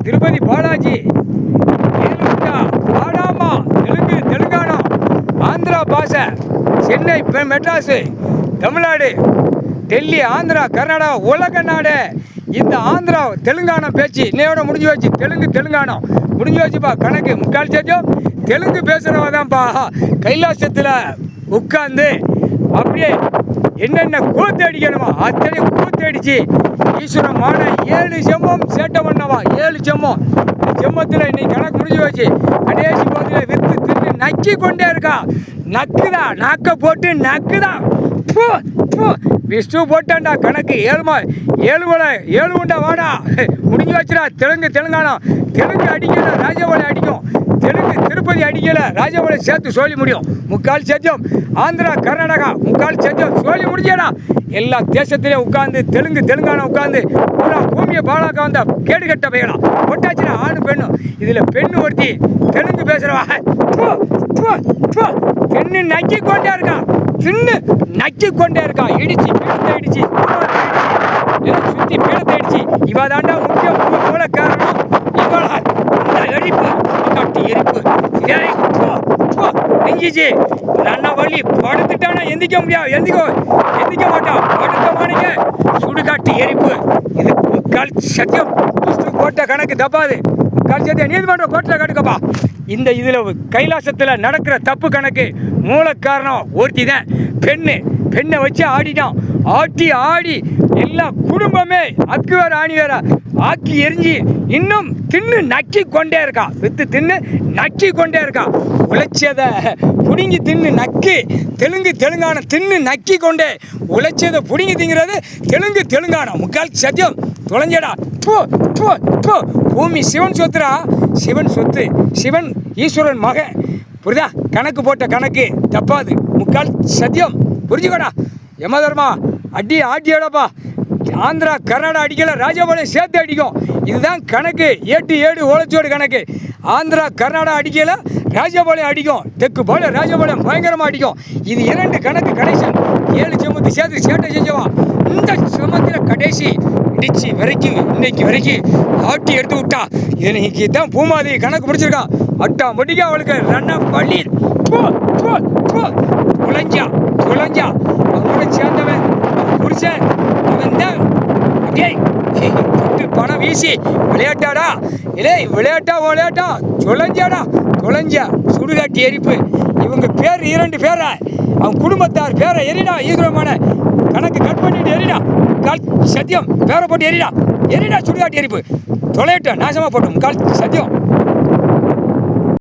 திருப்பதி பாலாஜி, ஏழுகுண்டா, ஆடாமா, தெலுங்கானா, ஆந்திரா பாஷை, சென்னை, மெட்ராஸு, தமிழ்நாடு, டெல்லி, ஆந்திரா, கர்நாடகா, உலக நாடு. இந்த ஆந்திரா தெலுங்கானா பேச்சு இன்னையோட முடிஞ்சு வச்சு. தெலுங்கானா முடிஞ்சு வச்சுப்பா. கணக்கு முக்கால் சேர்த்தோம் தெலுங்கு பேசுகிறவ தான்ப்பா கைலாசத்தில் உட்காந்து அப்படியே என்னென்ன கூத்து அடிக்கணுமா அத்தனை கூத்து அடிச்சு ஈஸ்வரமான 7 செம்மம் சேட்டை பண்ணவா. 7 செம்மம் செம்மத்தில் இன்னைக்கு கணக்கு முடிஞ்சு வச்சு. கடைசி பகுதியில் வித்து தின்னு நக்கி கொண்டே இருக்கா. நக்குதா, நாக்க போட்டு நக்குதா. விஷ்ணு போட்டான்டா கணக்கு. 7 உண்டா வாடா முடிஞ்சு வச்சுடா. தெலுங்கானா தெலுங்கு அடிக்கல, ராஜபாளை அடிக்கும். தெலுங்கு திருப்பதி அடிக்கல, ராஜபாளை சேர்த்து சொல்லி முடியும். முக்கால் சத்தியம். ஆந்திரா, கர்நாடகா முக்கால் சத்தியம் சொல்லி முடிஞ்சடா. எல்லா தேசத்திலே உட்காந்து தெலுங்கானா உட்காந்து பூரா பூமியை பாலாக்க வந்த கேடு கட்ட பையலாம் ஒட்டாச்சுடா. ஆணு பெண்ணும் இதில் பெண்ணு ஒருத்தி தெலுங்கு பேசுகிறவா. பெண்ணு நக்கி கொண்டே இருக்கா. தின்னு நக்கி கொண்டே இருக்கா. இடிச்சு பீடத்தை இடிச்சு சுற்றி பீடத்தை இடிச்சு இவ தாண்டா முக்கிய மூல காரணம். இவளா இந்த எரிப்பு கட்டி எரிப்பு நெஞ்சிச்சு அண்ணா வள்ளி படுத்துட்டானா எந்திக்க முடியாது. எந்திக்க மாட்டான். படுத்த மாணிக்க சுடுகாட்டு எரிப்பு. இது முக்கால் சத்தியம். போட்ட கணக்கு தப்பாது. முக்கால் சத்தியம் நீதிமன்ற கோர்ட்டில் கட்டுக்கப்பா. இந்த இதில் கைலாசத்தில் நடக்கிற தப்பு கணக்கு மூல காரணம் ஒருத்தி தான். பெண்ணை வச்சு ஆடிட்டான். ஆடி எல்லா குடும்பமே அக்கு வேற ஆணி வேற ஆக்கி எரிஞ்சு இன்னும் தின்னு நக்கி கொண்டே இருக்கா. வித்து தின்னு நக்கி கொண்டே இருக்கா. உழைச்சதை புடுங்கி தின்னு நக்கி தெலுங்கானா தின்னு நக்கி கொண்டே உழைச்சதை புடுங்கி திங்கிறது தெலுங்கானா முக்கால் சத்தியம். தொலைஞ்சடா. பூமி சிவன் சொத்துரா. சிவன் சொத்து. சிவன் ஈஸ்வரன் மகன். புரியுதா? கணக்கு போட்ட கணக்கு தப்பாது. முக்கால் சத்தியம். புரிஞ்சுக்கடா. யமதர்மா ஆட்டியோடப்பா. ஆந்திரா, கர்நாடகா அடிக்கல, ராஜபாளை சேர்த்து அடிக்கும். இதுதான் கணக்கு. 7 ஓலச்சோடு கணக்கு. ஆந்திரா, கர்நாடகா அடிக்கல, ராஜபாளை அடிக்கும். தெற்கு போல ராஜபாளையம் பயங்கரமாக அடிக்கும். இது 2 கணக்கு கனெக்ஷன். 7 செம்மத்து சேர்த்து சேட்டை செஞ்சவா. இந்த செம்மத்தில் கடைசி இடிச்சு வரைக்கும் இன்னைக்கு வரைக்கும் ஆட்டி எடுத்து விட்டா. இன்னைக்கு தான் பூமாதி கணக்கு முடிச்சிருக்கா. அட்டா முடிக்க அவளுக்கு ரன்ன பள்ளி குழஞ்சா அவனோட சேர்ந்தவன் புருஷன் அவன் தான். பணம் வீசி விளையாட்டாடா. இல்லை விளையாட்டா தொலைஞ்சா சுடுகாட்டி எரிப்பு. இவங்க பேர் 2 பேரா. அவன் குடும்பத்தார் பேரை எரிடா. ஈஸ்வரமான கணக்கு கட் பண்ணிட்டு எரிடா. கால் சத்தியம் பேரை போட்டு எரிடா சுடுகாட்டி எரிப்பு. தொலையட்டும் நாசமாக போட்டோம். கால் சத்தியம்.